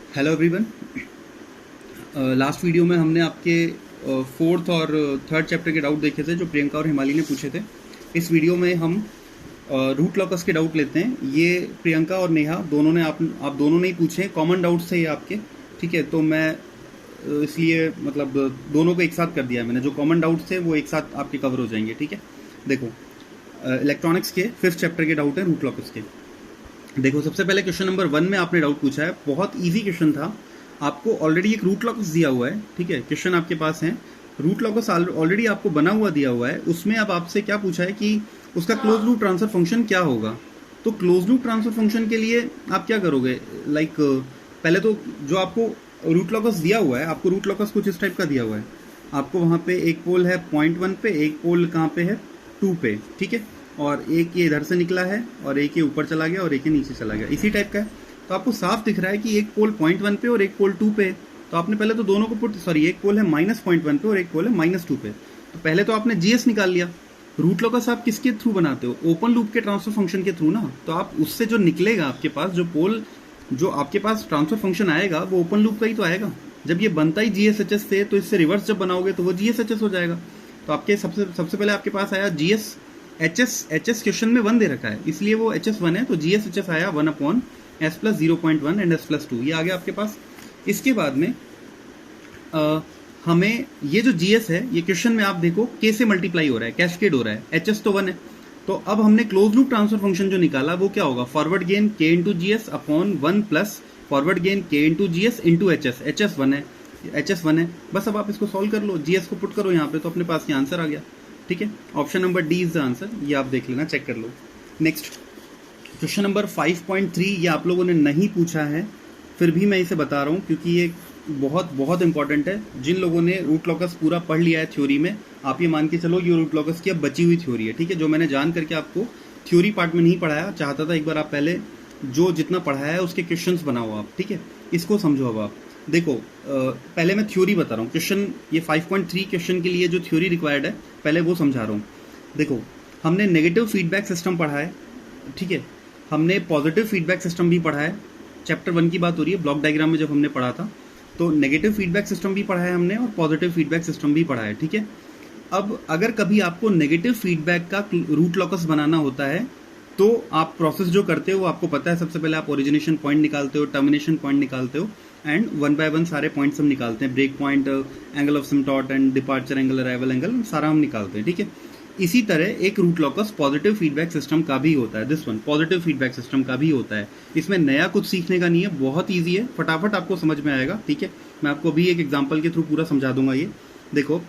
Hello everyone. Last video में हमने आपके फोर्थ और थर्ड चैप्टर के डाउट देखे थे जो प्रियंका और हिमाली ने पूछे थे। इस वीडियो में हम रूट लॉकस के डाउट लेते हैं। ये प्रियंका और नेहा दोनों ने आप दोनों ने ही पूछे हैं, कॉमन डाउट्स थे ये आपके। ठीक है, तो मैं इसलिए मतलब दोनों को एक साथ कर दिया है मैंने। जो कॉमन डाउट्स थे वो एक साथ आपके कवर हो जाएंगे। ठीक है, देखो इलेक्ट्रॉनिक्स के फिफ्थ चैप्टर के डाउट है रूट लॉकस के। देखो सबसे पहले क्वेश्चन नंबर 1 में आपने डाउट पूछा है, बहुत इजी क्वेश्चन था। आपको ऑलरेडी एक रूट लॉकस दिया हुआ है। ठीक है, क्वेश्चन आपके पास है, रूट लॉकस ऑलरेडी आपको बना हुआ दिया हुआ है। उसमें अब आपसे क्या पूछा है कि उसका क्लोज लूप ट्रांसफर फंक्शन क्या होगा। तो क्लोज लूप ट्रांसफर फंक्शन के लिए आप क्या करोगे, पहले तो जो आपको रूट लॉकस दिया हुआ है, आपको रूट लॉकस कुछ इस टाइप का दिया हुआ है। आपको वहां पे एक पोल है 0.1 पे, एक पोल कहाँ पे है 2 पे। ठीक है, और एक ये इधर से निकला है और एक ये ऊपर चला गया और एक ये नीचे चला गया, इसी टाइप का है। तो आपको साफ दिख रहा है कि एक पोल 0.1 पे और एक पोल 2 पे। तो आपने पहले तो दोनों को एक पोल है -0.1 पे और एक पोल है -2 पे। तो पहले तो आपने जीएस निकाल लिया। रूट लॉकस आप किसके थ्रू बनाते हो, ओपन लूप के ट्रांसफर फंक्शन के थ्रू ना। तो आप उससे जो निकलेगा आपके पास, जो पोल जो आपके पास ट्रांसफर फंक्शन आएगा वो ओपन लूप का ही तो आएगा। जब ये बनता ही जीएसएचएस से, तो इससे रिवर्स जब बनाओगे तो वो जीएसएचएस हो जाएगा। तो आपके सबसे पहले आपके पास आया जीएस एच एस क्वेश्चन में 1 दे रखा है, इसलिए वो HS1 है। तो GSHS आया 1/s+0.1 एंड s+2, ये आ गया आपके पास। इसके बाद में हमें ये जो GS है, ये क्वेश्चन में आप देखो K से मल्टीप्लाई हो रहा है, कैस्केड हो रहा है, HS तो 1 है। तो अब हमने क्लोज लूप ट्रांसफर फंक्शन जो निकाला वो क्या होगा, forward gain K into GS upon 1 plus forward gain K into GS into HS। HS1 है। बस अब आप इसको सॉल्व कर लो, GS को पुट करो यहाँ पे, तो अपने पास ये आंसर आ गया। ठीक है, option number D is the answer. ये आप देख लेना, चेक कर लो। नेक्स्ट क्वेश्चन नंबर 5.3, ये आप लोगों ने नहीं पूछा है, फिर भी मैं इसे बता रहा हूँ क्योंकि ये बहुत बहुत इंपॉर्टेंट है। जिन लोगों ने रूट लॉकस पूरा पढ़ लिया है थ्योरी में, आप ये मान के चलो ये रूट लॉकस की अब बची हुई थ्योरी है। ठीक है, जो मैंने जान करके आपको थ्योरी पार्ट में नहीं पढ़ाया, चाहता था एक बार आप पहले जो जितना पढ़ाया है उसके क्वेश्चंस बनाओ आप। ठीक है, इसको समझो। अब आप देखो, पहले मैं थ्योरी बता रहा हूँ। क्वेश्चन ये 5.3 क्वेश्चन के लिए जो थ्योरी रिक्वायर्ड है, पहले वो समझा रहा हूँ। देखो, हमने नेगेटिव फीडबैक सिस्टम पढ़ा है। ठीक है, हमने पॉजिटिव फीडबैक सिस्टम भी पढ़ा है। चैप्टर 1 की बात हो रही है, ब्लॉक डायग्राम में जब हमने पढ़ा था, तो नेगेटिव फीडबैक सिस्टम भी पढ़ा है हमने और पॉजिटिव फीडबैक सिस्टम भी पढ़ा है। ठीक है, अब अगर कभी आपको नेगेटिव फीडबैक का रूट लॉकस बनाना होता है, तो आप प्रोसेस जो करते हो वो आपको पता है। सबसे पहले आप ओरिजिनेशन पॉइंट निकालते हो, टर्मिनेशन पॉइंट निकालते हो, एंड 1 बाय 1 सारे पॉइंट्स हम निकालते हैं। Break point, angle of asymptote and departure angle, arrival angle, सारा हम निकालते हैं। ठीक है, इसी तरह एक root locus positive feedback system का भी होता है। This one positive feedback system का भी होता है। इसमें नया कुछ सीखने का नहीं है, बहुत ईजी है, फटाफट आपको समझ में आएगा। ठीक है, मैं आपको अभी एक एग्जाम्पल के थ्रू पूरा समझा दूंगा। ये देखो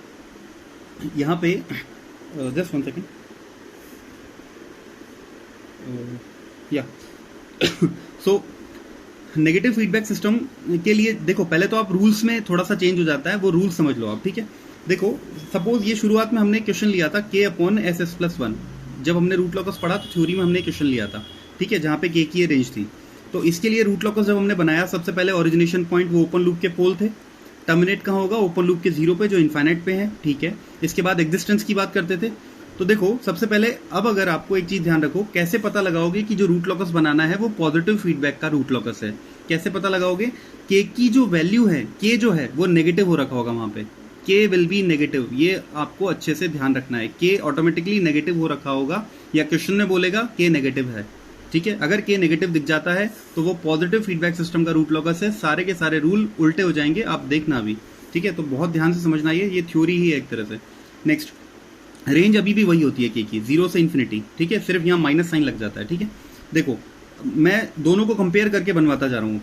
यहाँ पे जस्ट 1 सेकेंड, या सो नेगेटिव फीडबैक सिस्टम के लिए देखो, पहले तो आप रूल्स में थोड़ा सा चेंज हो जाता है, वो रूल समझ लो आप। ठीक है, देखो सपोज ये शुरुआत में हमने क्वेश्चन लिया था K/SS+1। जब हमने रूट लॉकस पढ़ा तो थ्योरी में हमने क्वेश्चन लिया था। ठीक है, जहाँ पे K की ये रेंज थी। तो इसके लिए रूट लॉकस जब हमने बनाया, सबसे पहले ओरिजिनेशन पॉइंट वो ओपन लूप के पोल थे। टर्मिनेट कहाँ होगा, ओपन लूप के 0 पे जो इन्फाइनाइट पे है। ठीक है, इसके बाद एग्जिस्टेंस की बात करते थे। तो देखो सबसे पहले, अब अगर आपको एक चीज ध्यान रखो, कैसे पता लगाओगे कि जो रूट लॉकस बनाना है वो पॉजिटिव फीडबैक का रूट लॉकस है। कैसे पता लगाओगे, के की जो वैल्यू है, के जो है वो नेगेटिव हो रखा होगा वहां पे। के विल बी नेगेटिव, ये आपको अच्छे से ध्यान रखना है। के ऑटोमेटिकली नेगेटिव हो रखा होगा, या क्वेश्चन में बोलेगा के नेगेटिव है। ठीक है, अगर के नेगेटिव दिख जाता है तो वो पॉजिटिव फीडबैक सिस्टम का रूट लॉकस है। सारे के सारे रूल उल्टे हो जाएंगे, आप देखना अभी। ठीक है, तो बहुत ध्यान से समझना, ये थ्योरी ही है एक तरह से। नेक्स्ट, रेंज अभी भी वही होती है के की, 0 से इन्फिनिटी। ठीक है, सिर्फ यहाँ माइनस साइन लग जाता है। ठीक है, देखो मैं दोनों को कंपेयर करके बनवाता जा रहा हूँ।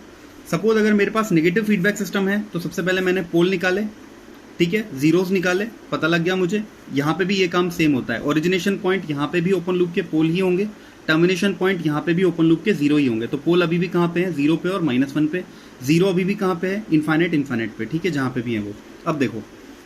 सपोज अगर मेरे पास नेगेटिव फीडबैक सिस्टम है, तो सबसे पहले मैंने पोल निकाले। ठीक है, जीरोस निकाले, पता लग गया मुझे। यहाँ पे भी ये काम सेम होता है। ओरिजिनेशन पॉइंट यहाँ पे भी ओपन लूप के पोल ही होंगे, टर्मिनेशन पॉइंट यहाँ पे भी ओपन लूप के 0 ही होंगे। तो पोल अभी भी कहाँ पे है, 0 पे और -1 पे। 0 अभी भी कहाँ पे है, इन्फाइनाइट पे। ठीक है, जहाँ पे भी है वो। अब देखो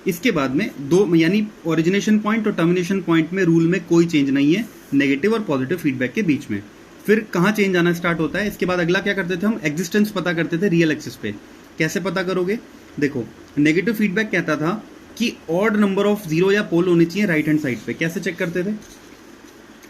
इसके बाद में दो, यानी ओरिजिनेशन पॉइंट और टर्मिनेशन पॉइंट में रूल में कोई चेंज नहीं है नेगेटिव और पॉजिटिव फीडबैक के बीच में। फिर कहाँ चेंज आना स्टार्ट होता है, इसके बाद अगला क्या करते थे हम, एग्जिस्टेंस पता करते थे रियल एक्सिस पे। कैसे पता करोगे, देखो नेगेटिव फीडबैक कहता था कि ऑड नंबर ऑफ 0 या पोल होने चाहिए राइट हैंड साइड पे। कैसे चेक करते थे,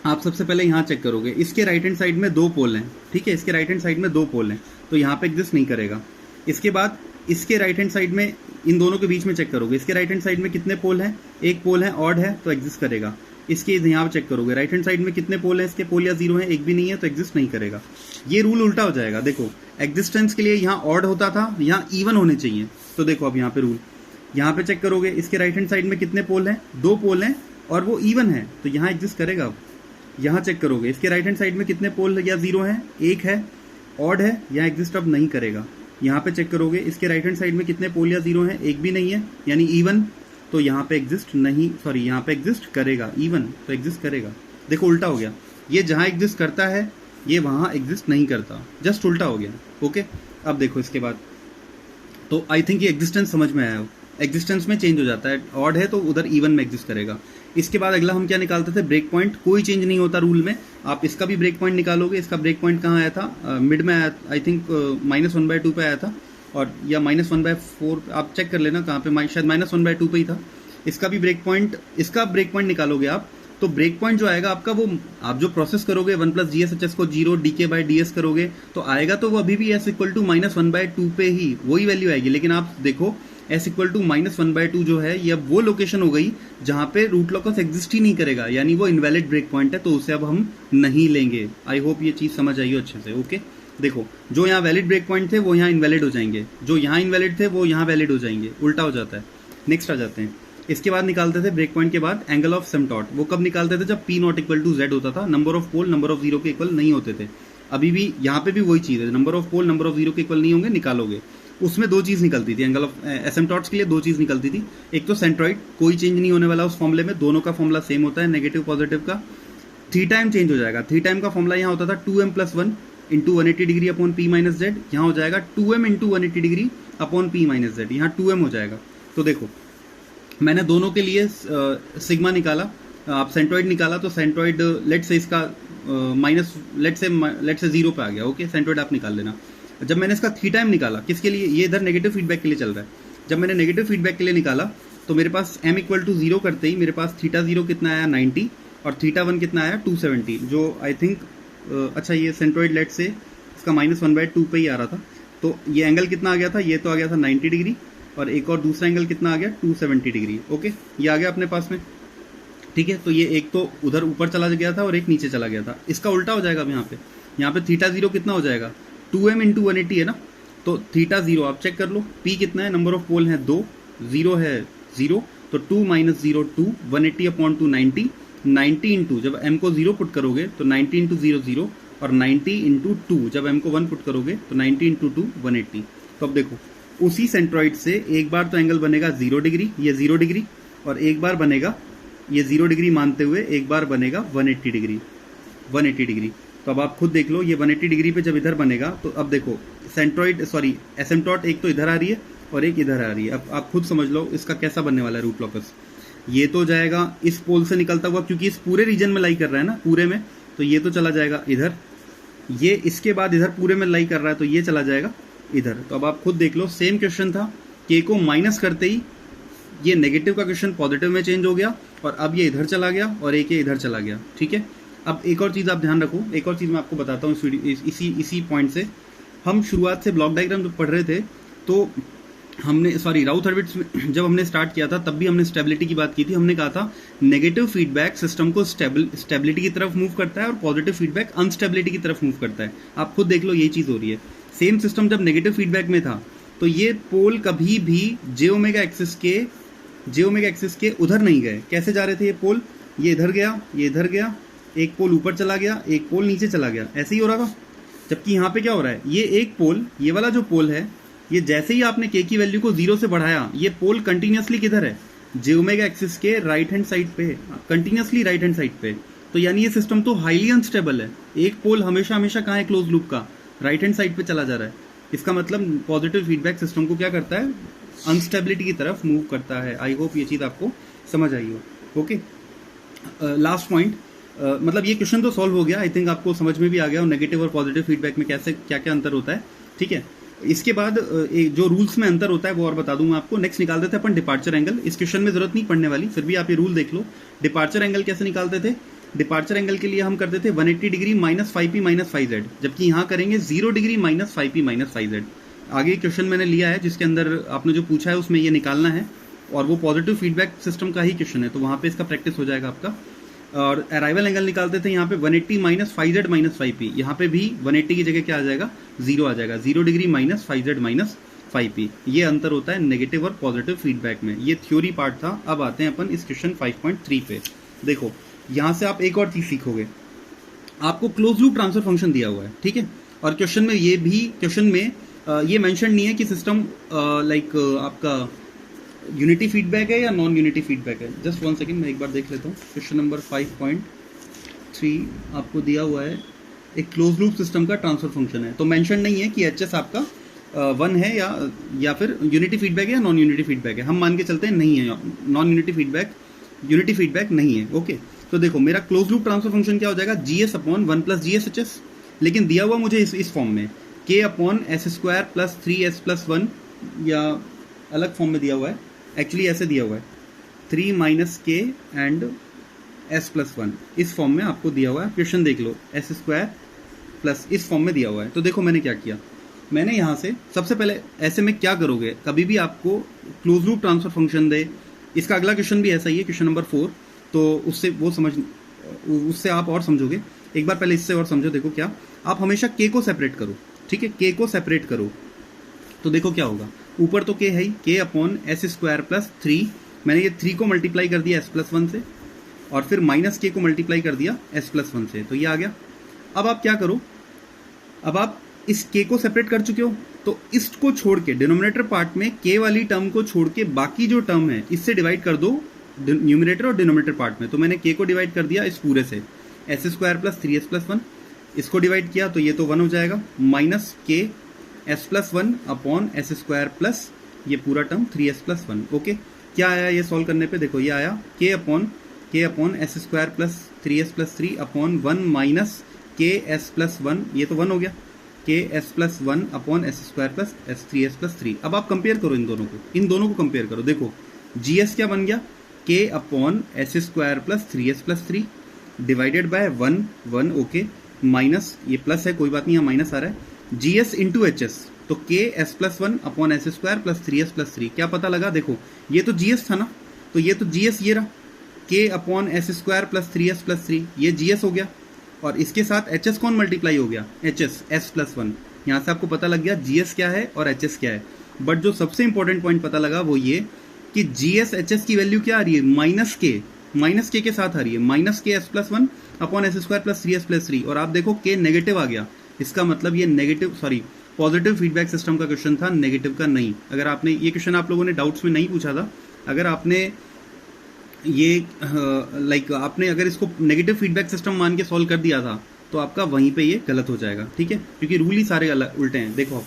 आप सबसे पहले यहाँ चेक करोगे, इसके राइट हैंड साइड में 2 पोल हैं। ठीक है, इसके राइट हैंड साइड में 2 पोल हैं, तो यहाँ पे एग्जिस्ट नहीं करेगा। इसके बाद इसके राइट हैंड साइड में, इन दोनों के बीच में चेक करोगे, इसके राइट हैंड साइड में कितने पोल हैं, एक पोल है, ऑड है तो एग्जिस्ट करेगा। इसके यहाँ चेक करोगे राइट हैंड साइड में कितने पोल हैं, इसके पोल या जीरो है, एक भी नहीं है तो एग्जिस्ट नहीं करेगा। ये रूल उल्टा हो जाएगा। देखो एग्जिस्टेंस के लिए यहाँ ऑड होता था, यहाँ इवन होने चाहिए। तो देखो अब यहाँ पे रूल, यहाँ पे चेक करोगे इसके राइट हैंड साइड में कितने पोल हैं, 2 पोल हैं और वो इवन है तो यहाँ एग्जिस्ट करेगा। अब यहाँ चेक करोगे इसके राइट हैंड साइड में कितने पोल या जीरो है, एक है, ऑड है, यहाँ एग्जिस्ट अब नहीं करेगा। यहाँ पे चेक करोगे इसके राइट हैंड साइड में कितने पोल या जीरो है, एक भी नहीं है यानी इवन, तो यहाँ पे एग्जिस्ट नहीं, सॉरी यहाँ पे एग्जिस्ट करेगा, इवन तो एग्जिस्ट करेगा। देखो उल्टा हो गया, ये जहाँ एग्जिस्ट करता है ये वहाँ एग्जिस्ट नहीं करता, जस्ट उल्टा हो गया। ओके अब देखो इसके बाद, तो आई थिंक ये एग्जिस्टेंस समझ में आया हो, एग्जिस्टेंस में चेंज हो जाता है, ऑड है तो उधर इवन में एग्जिस्ट करेगा। इसके बाद अगला हम क्या निकालते थे, ब्रेक पॉइंट। कोई चेंज नहीं होता रूल में, आप इसका भी ब्रेक पॉइंट निकालोगे। इसका ब्रेक पॉइंट कहाँ आया था, मिड में आया, आई थिंक -1/2 पे आया था, और या -1/4 आप चेक कर लेना कहाँ पे, शायद -1/2 पे ही था। इसका भी ब्रेक पॉइंट, इसका ब्रेक पॉइंट निकालोगे आप, तो ब्रेक पॉइंट जो आएगा आपका, वो आप जो प्रोसेस करोगे 1 + GSHS को 0 dk/ds करोगे तो आएगा तो वो अभी भी s = -1/2 पे ही वही वैल्यू आएगी। लेकिन आप देखो s = -1/2 जो है ये अब वो लोकेशन हो गई जहां पे रूट लॉकस एग्जिस्ट ही नहीं करेगा, यानी वो इनवैलिड ब्रेक पॉइंट है, तो उसे अब हम नहीं लेंगे। आई होप ये चीज समझ आई हो अच्छे से। ओके देखो जो यहाँ वैलिड ब्रेक पॉइंट थे वो यहाँ इनवैलिड हो जाएंगे, जो यहाँ इनवैलिड थे वो यहाँ वैलिड हो जाएंगे, उल्टा हो जाता है। नेक्स्ट आ जाते हैं, इसके बाद निकालते थे ब्रेक पॉइंट के बाद एंगल ऑफ सिम्टॉट। वो कब निकालते थे, जब P ≠ = Z होता था, number of pole number of zero के इक्वल नहीं होते थे। अभी भी यहाँ पे भी वही चीज़ है, number of pole number of zero के इक्वल नहीं होंगे, निकालोगे। उसमें 2 चीज़ निकलती थी, एंगल ऑफ एसिम्पटॉट्स के लिए 2 चीज़ निकलती थी। एक तो सेंट्रॉइड, कोई चेंज नहीं होने वाला उस फॉर्मूले में, दोनों का फॉर्मूला सेम होता है, नेगेटिव पॉजिटिव का। थीटा m चेंज हो जाएगा, थीटा m का फॉर्मूला यहाँ होता था 2m + 1 × 180 degree upon P - Z, यहाँ हो जाएगा 2m × 180 degree upon P - Z, यहाँ 2m हो जाएगा। तो देखो मैंने दोनों के लिए सिग्मा निकाला, आप सेंट्रॉइड निकाला तो सेंट्रॉइड लेट से इसका लेट से 0 पे आ गया। ओके सेंट्रॉइड आप निकाल लेना। जब मैंने इसका थीटा m निकाला, किसके लिए, ये इधर नेगेटिव फीडबैक के लिए चल रहा है। जब मैंने नेगेटिव फीडबैक के लिए निकाला तो मेरे पास m = 0 करते ही मेरे पास थीटा 0 कितना आया 90 और थीटा 1 कितना आया 270, जो आई थिंक अच्छा ये सेंट्रॉइड लेट से इसका -1/2 पे ही आ रहा था। तो ये एंगल कितना आ गया था, ये तो आ गया था 90 डिग्री, और एक और दूसरा एंगल कितना आ गया 270 डिग्री। ओके ये आ गया अपने पास में, ठीक है। तो ये एक तो उधर ऊपर चला गया था और एक नीचे चला गया था, इसका उल्टा हो जाएगा। अब यहाँ पे थीटा 0 कितना हो जाएगा, 2m × 180 है ना, तो थीटा 0 आप चेक कर लो, p कितना है, नंबर ऑफ पोल है 2, 0 है 0, तो 2 - 0 2, 180/2 90, 90 इंटू जब m को 0 पुट करोगे तो 90 × 0 0, और 90 × 2 जब m को 1 पुट करोगे तो 90 × 2 180। तो अब देखो उसी सेंट्रॉइड से एक बार तो एंगल बनेगा 0 डिग्री, ये 0 डिग्री, और एक बार बनेगा ये 0 डिग्री मानते हुए एक बार बनेगा 180 डिग्री, 180 डिग्री। तो अब आप खुद देख लो, ये 180 डिग्री पे जब इधर बनेगा तो अब देखो सेंट्रॉइड सॉरी एसिम्पटॉट एक तो इधर आ रही है और एक इधर आ रही है। अब आप खुद समझ लो इसका कैसा बनने वाला है रूट लॉकस। ये तो जाएगा इस पोल से निकलता हुआ, क्योंकि इस पूरे रीजन में लाई कर रहा है ना, पूरे में, तो ये तो चला जाएगा इधर, ये इसके बाद इधर पूरे में लाई कर रहा है तो ये चला जाएगा इधर। तो अब आप खुद देख लो, सेम क्वेश्चन था, k को माइनस करते ही ये नेगेटिव का क्वेश्चन पॉजिटिव में चेंज हो गया, और अब ये इधर चला गया और एक ये इधर चला गया, ठीक है। अब एक और चीज़ आप ध्यान रखो, एक और चीज़ मैं आपको बताता हूँ इसी पॉइंट से। हम शुरुआत से ब्लॉक डायग्राम जब पढ़ रहे थे तो हमने राउथ हर्विट्ज में जब हमने स्टार्ट किया था तब भी हमने स्टेबिलिटी की बात की थी। हमने कहा था नेगेटिव फीडबैक सिस्टम को स्टेबिलिटी की तरफ मूव करता है और पॉजिटिव फीडबैक अनस्टेबिलिटी की तरफ मूव करता है। आप खुद देख लो यही चीज़ हो रही है। सेम सिस्टम जब नेगेटिव फीडबैक में था तो ये पोल कभी भी जे ओमेगा एक्सिस के उधर नहीं गए। कैसे जा रहे थे ये पोल, ये इधर गया, ये इधर गया, एक पोल ऊपर चला गया, एक पोल नीचे चला गया, ऐसे ही हो रहा था। जबकि यहाँ पे क्या हो रहा है, ये एक पोल, ये वाला जो पोल है, ये जैसे ही आपने के की वैल्यू को 0 से बढ़ाया, ये पोल कंटिन्यूसली किधर है, जे ओमेगा एक्सिस के राइट हैंड साइड पे, कंटिन्यूसली राइट हैंड साइड पे। तो यानी ये सिस्टम तो हाईली अनस्टेबल है। एक पोल हमेशा कहाँ है, क्लोज लूप का राइट हैंड साइड पे चला जा रहा है। इसका मतलब पॉजिटिव फीडबैक सिस्टम को क्या करता है, अनस्टेबिलिटी की तरफ मूव करता है। आई होप ये चीज़ आपको समझ आई हो। ओके लास्ट पॉइंट, मतलब ये क्वेश्चन तो सॉल्व हो गया, आई थिंक आपको समझ में भी आ गया और नेगेटिव और पॉजिटिव फीडबैक में कैसे क्या क्या अंतर होता है, ठीक है। इसके बाद जो रूल्स में अंतर होता है वो और बता दूंगा आपको। नेक्स्ट निकाल देते हैं अपन डिपार्चर एंगल। इस क्वेश्चन में जरूरत नहीं पड़ने वाली, फिर भी आप ये रूल देख लो। डिपार्चर एंगल कैसे निकालते थे, डिपार्चर एंगल के लिए हम करते थे 180 डिग्री -5p - 5z, जबकि यहाँ करेंगे 0 डिग्री -5p - 5z। आगे क्वेश्चन मैंने लिया है जिसके अंदर आपने जो पूछा है उसमें ये निकालना है, और वो पॉजिटिव फीडबैक सिस्टम का ही क्वेश्चन है, तो वहाँ पे इसका प्रैक्टिस हो जाएगा आपका। और अराइवल एंगल निकालते थे यहाँ पे 180 माइनस 5z माइनस 5p, यहाँ पे भी 180 की जगह क्या आ जाएगा, 0 आ जाएगा, 0 degree minus 5z minus 5p। ये अंतर होता है नेगेटिव और पॉजिटिव फीडबैक में। ये थ्योरी पार्ट था। अब आते हैं अपन इस क्वेश्चन 5.3 पे। देखो यहाँ से आप एक और चीज सीखोगे, आपको क्लोज लूप ट्रांसफर फंक्शन दिया हुआ है, ठीक है, और क्वेश्चन में ये भी क्वेश्चन में ये मेंशन नहीं है कि सिस्टम लाइक आपका यूनिटी फीडबैक है या नॉन यूनिटी फीडबैक है। जस्ट 1 सेकेंड, मैं एक बार देख लेता हूँ। क्वेश्चन नंबर 5.3 आपको दिया हुआ है, एक क्लोज लूप सिस्टम का ट्रांसफर फंक्शन है, तो मेंशन नहीं है कि एच आपका 1 है या फिर यूनिटी फीडबैक है या नॉन यूनिटी फीडबैक है। हम मान के चलते हैं नहीं है, नॉन यूनिटी फीडबैक नहीं है। ओके, तो देखो मेरा क्लोज लूप ट्रांसफर फंक्शन क्या हो जाएगा, GS अपॉन 1 प्लस GSHS, लेकिन दिया हुआ मुझे इस फॉर्म में K upon S square plus 3s plus 1, या अलग फॉर्म में दिया हुआ है, एक्चुअली ऐसे दिया हुआ है 3 minus K and s plus 1, इस फॉर्म में आपको दिया हुआ है। क्वेश्चन देख लो, एस स्क्वायर प्लस इस फॉर्म में दिया हुआ है। तो देखो मैंने क्या किया, मैंने यहाँ से सबसे पहले ऐसे में क्या करोगे, कभी भी आपको क्लोज लूप ट्रांसफर फंक्शन दे, इसका अगला क्वेश्चन भी ऐसा ही है, क्वेश्चन नंबर 4, तो उससे आप और समझोगे। एक बार पहले इससे और समझो। देखो क्या, आप हमेशा K को सेपरेट करो, ठीक है, K को सेपरेट करो, तो देखो क्या होगा, ऊपर तो K है ही, K upon S square plus 3, मैंने ये 3 को मल्टीप्लाई कर दिया s प्लस 1 से, और फिर माइनस K को मल्टीप्लाई कर दिया s प्लस 1 से, तो ये आ गया। अब आप क्या करो, अब आप इस K को सेपरेट कर चुके हो, तो इसको छोड़ के डिनोमिनेटर पार्ट में K वाली टर्म को छोड़ के बाकी जो टर्म है इससे डिवाइड कर दो न्यूमिनेटर और डिनोमिनेटर पार्ट में। तो मैंने K को डिवाइड कर दिया इस पूरे से, S square plus 3s plus 1, इसको डिवाइड किया तो ये तो 1 हो जाएगा, minus K s plus 1 upon S square plus ये पूरा टर्म 3s प्लस 1। ओके, क्या आया ये सॉल्व करने पे, देखो ये आया K upon S square plus 3s plus 3 upon 1 minus K s plus 1, ये तो 1 हो गया, K s plus 1 upon S square plus 3s plus 3। अब आप कंपेयर करो इन दोनों को कंपेयर करो। देखो GS क्या बन गया, K upon S square plus 3s plus 3 divided by 1, okay, minus ये प्लस है, कोई बात नहीं, यहाँ माइनस आ रहा है, GS इंटू HS, तो K s plus 1 upon S square plus 3s plus 3, क्या पता लगा, देखो ये तो GS था ना, तो ये तो GS ये रहा, K upon S square plus 3s plus 3, ये GS हो गया, और इसके साथ HS कौन मल्टीप्लाई हो गया, HS s प्लस 1। यहाँ से आपको पता लग गया GS क्या है और HS क्या है। बट जो सबसे इंपॉर्टेंट पॉइंट पता लगा वो ये कि GS HS की वैल्यू क्या आ रही है, माइनस K के साथ आ रही है, minus K s plus 1 upon S square plus 3s plus 3, और आप देखो K नेगेटिव आ गया, इसका मतलब ये पॉजिटिव फीडबैक सिस्टम का क्वेश्चन था, नेगेटिव का नहीं। अगर आपने ये क्वेश्चन आप लोगों ने डाउट्स में नहीं पूछा था, अगर आपने ये आपने अगर इसको नेगेटिव फीडबैक सिस्टम मान के सॉल्व कर दिया था तो आपका वहीं पे ये गलत हो जाएगा, ठीक है, क्योंकि रूल ही सारे उल्टे हैं। देखो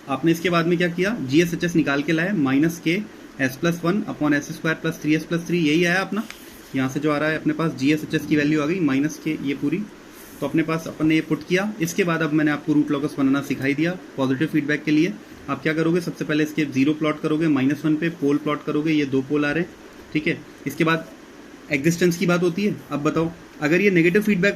आपने इसके बाद में क्या किया, GSHS निकाल के लाए, minus K s plus 1 upon S square plus 3s plus 3, यही आया अपना। यहाँ से जो आ रहा है अपने पास GSHS की वैल्यू आ गई माइनस K, ये पूरी, तो अपने पास अपन ने ये पुट किया। इसके बाद अब मैंने आपको रूट लॉकस बनाना सिखाई दिया पॉजिटिव फीडबैक के लिए। आप क्या करोगे, सबसे पहले इसके 0 प्लॉट करोगे, -1 पे पोल प्लॉट करोगे, ये 2 पोल आ रहे हैं, ठीक है। इसके बाद एग्जिस्टेंस की बात होती है। अब बताओ अगर ये नेगेटिव फीडबैक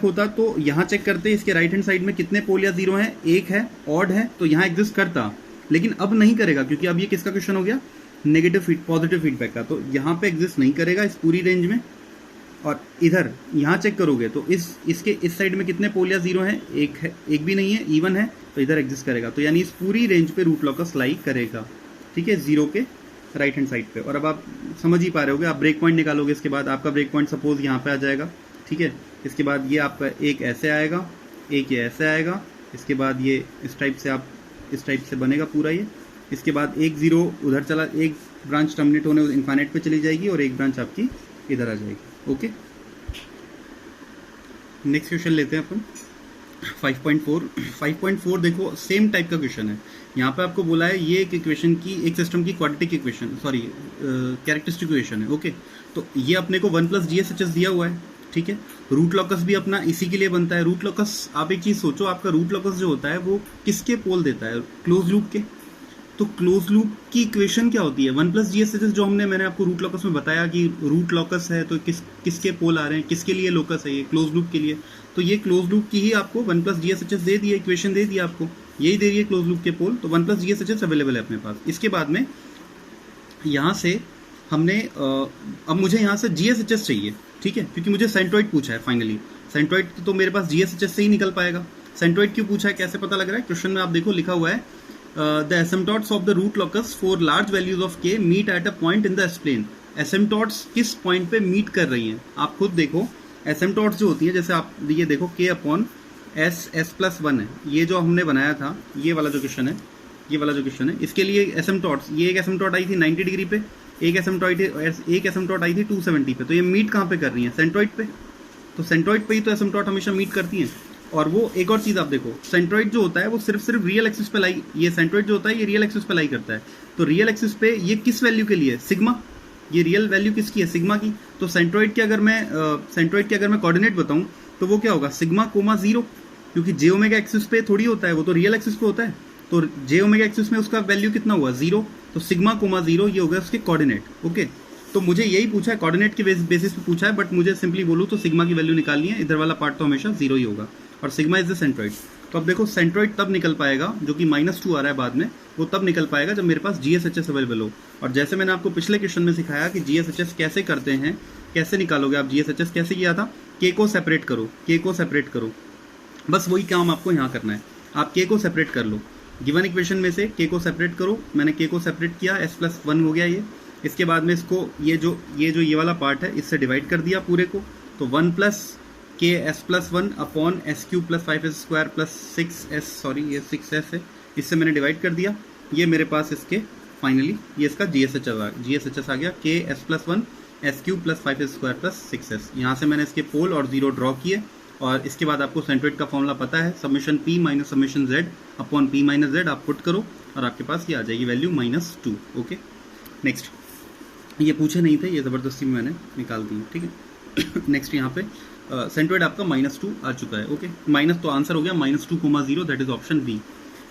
होता तो यहाँ चेक करते इसके राइट हैंड साइड में कितने पोल या 0 है, 1 है, ऑड है, तो यहाँ एग्जिस्ट करता, लेकिन अब नहीं करेगा क्योंकि अब ये किसका क्वेश्चन हो गया, पॉजिटिव फीडबैक का, तो यहाँ पे एग्जिस्ट नहीं करेगा इस पूरी रेंज में। और इधर यहाँ चेक करोगे तो इसके इस साइड में कितने पोल या 0 है, एक भी नहीं है, इवन है, तो इधर एग्जिस्ट करेगा, तो यानी इस पूरी रेंज पे रूट लॉकस लाई करेगा, ठीक है, 0 के राइट हैंड साइड पे। और अब आप समझ ही पा रहे होगे, आप ब्रेक पॉइंट निकालोगे, इसके बाद आपका ब्रेक पॉइंट सपोज यहाँ पे आ जाएगा, ठीक है। इसके बाद ये आपका एक ऐसे आएगा, एक ये ऐसे आएगा, इसके बाद ये इस टाइप से बनेगा पूरा ये। इसके बाद एक 0 उधर चला, एक ब्रांच टर्मिनेट होने इन्फाइनाइट पे चली जाएगी और एक ब्रांच आपकी इधर आ जाएगी, ओके। नेक्स्ट क्वेश्चन लेते हैं अपन 5.4 देखो सेम टाइप का क्वेश्चन है। यहाँ पे आपको बोला है ये एक इक्वेशन की, एक सिस्टम की क्वाड्रेटिक इक्वेशन, कैरेक्टरिस्टिक इक्वेशन है, ओके। तो ये अपने को 1 प्लस GSHS दिया हुआ है, ठीक है। रूट लॉकस भी अपना इसी के लिए बनता है। रूट लॉकस, आप एक चीज सोचो, आपका रूट लॉकस जो होता है वो किसके पोल देता है, क्लोज लूप के। तो क्लोज लूप की इक्वेशन क्या होती है, 1 प्लस GSHS, जो मैंने आपको रूट लॉकस में बताया कि रूट लॉकस है तो किसके पोल आ रहे हैं, किसके लिए लोकस है, ये क्लोज लूप के लिए। तो ये क्लोज लूप की ही आपको 1 प्लस GSHS दे दिया, इक्वेशन दे दिया आपको, यही दे रही है क्लोज लूप के पोल। तो 1 प्लस GSHS अवेलेबल है अपने पास। इसके बाद में यहाँ से हमने अब मुझे यहाँ से GSHS चाहिए, ठीक है, क्योंकि मुझे सेंट्रोइड पूछा है फाइनली। सेंट्रोइड तो मेरे पास GSHS से ही निकल पाएगा। सेंट्रोइड क्यों पूछा है, कैसे पता लग रहा है, क्वेश्चन में आप देखो लिखा हुआ है the asymptotes of the root locus for large values of k meet at a point in the S-plane. Asymptotes किस पॉइंट पे मीट कर रही हैं, आप खुद देखो। एसिम्पटोट्स जो होती है, जैसे आप ये देखो k अपॉन s+1 है, ये जो हमने बनाया था, ये वाला जो क्वेश्चन है, ये वाला जो क्वेश्चन है, इसके लिए एसिम्पटोट्स, ये एक एसिम्पटोट आई थी 90 डिग्री पे, एक एसिम्पटोट आई थी 270 पे, तो ये मीट कहाँ पे कर रही है, सेंट्रोइड पे। तो सेंट्रोइड पे ही तो एसिम्पटोट हमेशा मीट करती हैं। और वो एक और चीज़ आप देखो, सेंट्रोइड जो होता है वो सिर्फ रियल एक्सिस पे लाई, ये सेंट्रोइड जो होता है ये रियल एक्सिस पे लाई करता है। तो रियल एक्सिस पे ये किस वैल्यू के लिए, सिग्मा, ये रियल वैल्यू किसकी है, सिग्मा की। तो सेंट्रोइड के अगर मैं कोऑर्डिनेट बताऊं तो वो क्या होगा, सिग्मा कोमा 0, क्योंकि जे ओमेगा एक्सिस पे थोड़ी होता है, वो तो रियल एक्सिस पे होता है। तो जे ओमेगा एक्सिस में उसका वैल्यू कितना हुआ, 0, तो सिग्मा कोमा 0 ये हो गया उसके कोऑर्डिनेट। ओके, तो मुझे यही पूछा है, कोऑर्डिनेट के बेसिस पे पूछा है, बट मुझे सिंपली बोलूँ तो सिग्मा की वैल्यू निकालनी है, इधर वाला पार्ट तो हमेशा 0 ही होगा, और सिग्मा इज द सेंट्रोइड। तो अब देखो सेंट्रोइड तब निकल पाएगा, जो कि -2 आ रहा है बाद में, वो तब निकल पाएगा जब मेरे पास GSHS अवेलेबल हो। और जैसे मैंने आपको पिछले क्वेश्चन में सिखाया कि GSHS कैसे करते हैं, कैसे निकालोगे आप GSHS, कैसे किया था, k को सेपरेट करो, बस वही काम आपको यहाँ करना है। आप k को सेपरेट कर लो, गिवन इक्वेशन में से k को सेपरेट करो, मैंने k को सेपरेट किया, s+1 हो गया ये। इसके बाद में इसको ये वाला पार्ट है इससे डिवाइड कर दिया पूरे को, तो 1 plus k s+1 upon s³ plus 5s² plus 6s, sorry ये 6s है, इससे मैंने डिवाइड कर दिया। ये मेरे पास इसके फाइनली ये इसका GSHS आ गया, k s+1 s³ plus 5s² plus 6s। यहाँ से मैंने इसके पोल और 0 ड्रॉ किए, और इसके बाद आपको सेंट्रोइड का फॉर्मूला पता है, summation p minus summation z upon p minus z, आप पुट करो और आपके पास ये आ जाएगी वैल्यू -2। ओके, नेक्स्ट, ये पूछे नहीं थे, ये ज़बरदस्ती में मैंने निकाल दी, ठीक है। नेक्स्ट यहाँ पे सेंट्रोइड आपका -2 आ चुका है। ओके, माइनस तो आंसर हो गया, -2,0, that is option B.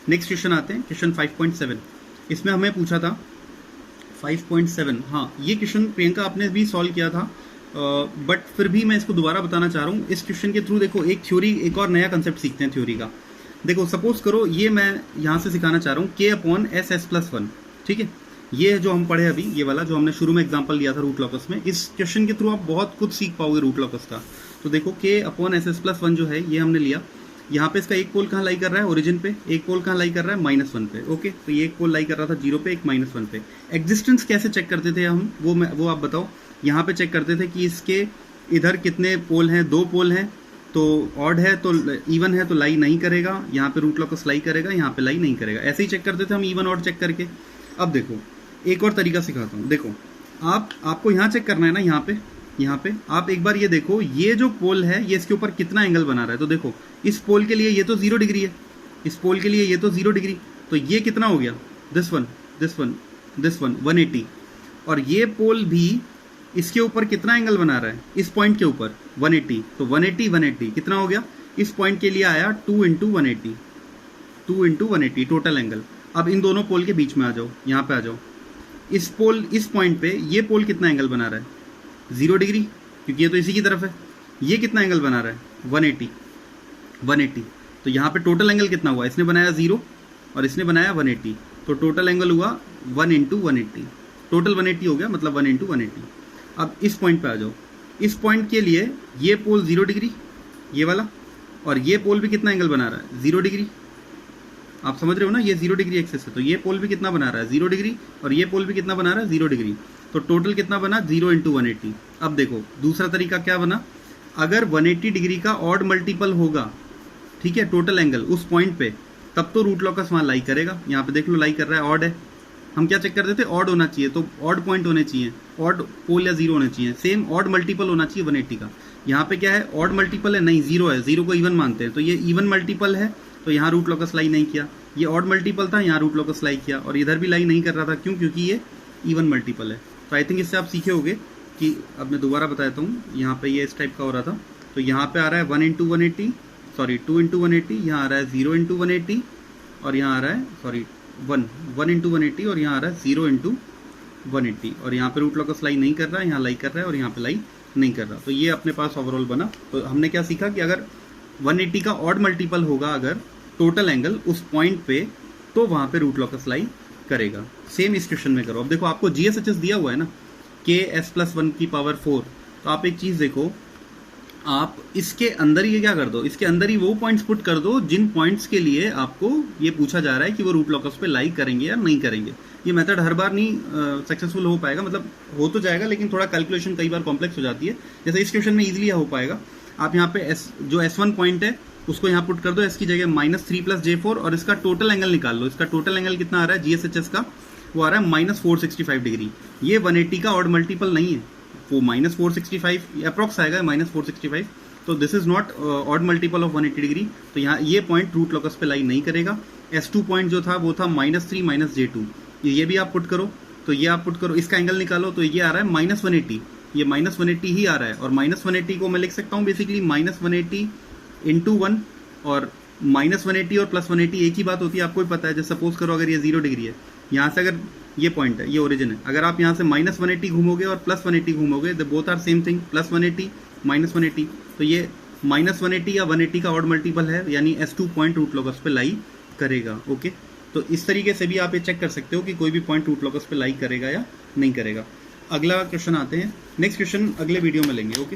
Next question आते हैं, क्वेश्चन 5.7। इसमें हमें पूछा था 5.7, हाँ ये क्वेश्चन प्रियंका आपने भी सॉल्व किया था, बट फिर भी मैं इसको दोबारा बताना चाह रहा हूँ। इस क्वेश्चन के थ्रू देखो एक और नया कंसेप्ट सीखते हैं थ्योरी का। देखो सपोज करो ये मैं यहाँ से सिखाना चाह रहा हूँ k अपॉन s+1, ठीक है, ये जो हम पढ़े अभी, ये वाला जो हमने शुरू में एग्जांपल लिया था रूट लॉकस में, इस क्वेश्चन के थ्रू आप बहुत कुछ सीख पाओगे रूट लॉकस का। तो देखो k अपॉन s+1 जो है ये हमने लिया, यहाँ पे इसका एक पोल कहाँ लाई कर रहा है, ओरिजिन पे, एक पोल कहाँ लाई कर रहा है, -1 पे। ओके, तो ये एक पोल लाई कर रहा था 0 पे, एक -1 पे। एग्जिस्टेंस कैसे चेक करते थे हम, वो आप बताओ। यहाँ पे चेक करते थे कि इसके इधर कितने पोल हैं, 2 पोल हैं, तो ऑड है तो इवन है तो लाई नहीं करेगा, यहाँ पे रूट लॉकस लाई करेगा, यहाँ पे लाई नहीं करेगा। ऐसे ही चेक करते थे हम इवन ऑड चेक करके। अब देखो एक और तरीका सिखाता हूँ, देखो आपको यहाँ चेक करना है ना, यहाँ पे आप एक बार ये देखो, ये जो पोल है ये इसके ऊपर कितना एंगल बना रहा है। तो देखो इस पोल के लिए ये तो 0 डिग्री है, इस पोल के लिए ये तो 0 डिग्री, तो ये कितना हो गया, दिस वन 180, और ये पोल भी इसके ऊपर कितना एंगल बना रहा है, इस पॉइंट के ऊपर 180, तो 180 कितना हो गया, इस पॉइंट के लिए आया 2 × 180 टोटल एंगल। अब इन दोनों पोल के बीच में आ जाओ, यहाँ पे आ जाओ, इस पॉइंट पे ये पोल कितना एंगल बना रहा है, 0 डिग्री, क्योंकि ये तो इसी की तरफ है। ये कितना एंगल बना रहा है, 180, तो यहाँ पे टोटल एंगल कितना हुआ, इसने बनाया 0 और इसने बनाया 180, तो टोटल एंगल हुआ 1 × 180, टोटल 180 हो गया, मतलब 1 × 180। अब इस पॉइंट पे आ जाओ, इस पॉइंट के लिए ये पोल 0 डिग्री, ये वाला, और ये पोल भी कितना एंगल बना रहा है, 0 डिग्री। आप समझ रहे हो ना, ये 0 डिग्री एक्सेस है, तो ये पोल भी कितना बना रहा है, 0 डिग्री, और ये पोल भी कितना बना रहा है, 0 डिग्री। तो टोटल कितना बना, 0 × 180। अब देखो दूसरा तरीका क्या बना, अगर 180 डिग्री का ऑड मल्टीपल होगा, ठीक है, टोटल एंगल उस पॉइंट पे, तब तो रूट लॉकस वहाँ लाई करेगा। यहाँ पे देख लो लाई कर रहा है, ऑड है। हम क्या चेक करते थे, ऑड होना चाहिए, तो ऑड पॉइंट होने चाहिए, ऑड पोल या 0 होने चाहिए, सेम ऑड मल्टीपल होना चाहिए 180 का। यहाँ पे क्या है, ऑड मल्टीपल है, नहीं 0 है, 0 को इवन मानते हैं, तो ये इवन मल्टीपल है, तो यहाँ रूट लॉकस लाई नहीं किया। ये ऑड मल्टीपल था, यहाँ रूट लॉकस लाई किया, और इधर भी लाई नहीं कर रहा था, क्यों, क्योंकि ये इवन मल्टीपल है। तो आई थिंक इससे आप सीखे होगे कि, अब मैं दोबारा बताता हूँ, यहाँ पे ये इस टाइप का हो रहा था, तो यहाँ पे आ रहा है 1 × 180, सॉरी 2 × 180, यहाँ आ रहा है 0 × 180, और यहाँ आ रहा है, सॉरी वन इंटू 180 और यहाँ आ रहा है 0 इंटू 180 और यहाँ पे रूट लॉकस लाई नहीं कर रहा है, यहाँ लाई कर रहा है और यहाँ पे लाई नहीं कर रहा। तो ये अपने पास ओवरऑल बना। तो हमने क्या सीखा कि अगर 180 का ऑड मल्टीपल होगा अगर टोटल एंगल उस पॉइंट पे, तो वहाँ पे रूट लॉकस लाई करेगा। सेम इस क्वेश्चन में करो। अब देखो आपको GSHS दिया हुआ है ना, KS+1 की पावर 4। तो आप एक चीज़ देखो, आप इसके अंदर ही क्या कर दो, इसके अंदर ही वो पॉइंट्स पुट कर दो जिन पॉइंट्स के लिए आपको ये पूछा जा रहा है कि वो रूट लॉकस पे लाई करेंगे या नहीं करेंगे। ये मेथड हर बार नहीं सक्सेसफुल हो पाएगा, मतलब हो तो जाएगा लेकिन थोड़ा कैलकुलेशन कई बार कॉम्प्लेक्स हो जाती है। जैसे इस क्वेश्चन में इजीली हो पाएगा। आप यहाँ पे जो S1 पॉइंट है उसको यहाँ पुट कर दो, S की जगह -3 + J4 और इसका टोटल एंगल निकाल लो। इसका टोटल एंगल कितना आ रहा है GSHS का, वो आ रहा है -465 डिग्री। ये 180 का ऑड मल्टीपल नहीं है, वो -465 अप्रॉक्स आएगा, -465। तो this is not odd multiple of 180 degree. तो यहाँ ये पॉइंट रूट लॉकस पे लाई नहीं करेगा। S2 पॉइंट जो था वो था -3 - J2, ये भी आप पुट करो। तो ये आप पुट करो, इसका एंगल निकालो तो ये आ रहा है -180, ये -180 ही आ रहा है। और -180 को मैं लिख सकता हूँ बेसिकली -180 × 1 और -180 और +180 एक ही बात होती है, आपको भी पता है। जैसे सपोज करो अगर ये 0 डिग्री है, यहाँ से अगर ये पॉइंट है, ये ओरिजिन है, अगर आप यहाँ से -180 घूमोगे और +180 घूमोगे, the both are same thing, +180 -180। तो ये -180 या 180 का ऑड मल्टीपल है, यानी S2 पॉइंट रूट लॉकस पे लाई करेगा। ओके, तो इस तरीके से भी आप ये चेक कर सकते हो कि कोई भी पॉइंट रूट लॉकस पे लाई करेगा या नहीं करेगा। अगला क्वेश्चन आते हैं, नेक्स्ट क्वेश्चन अगले वीडियो में लेंगे। ओके।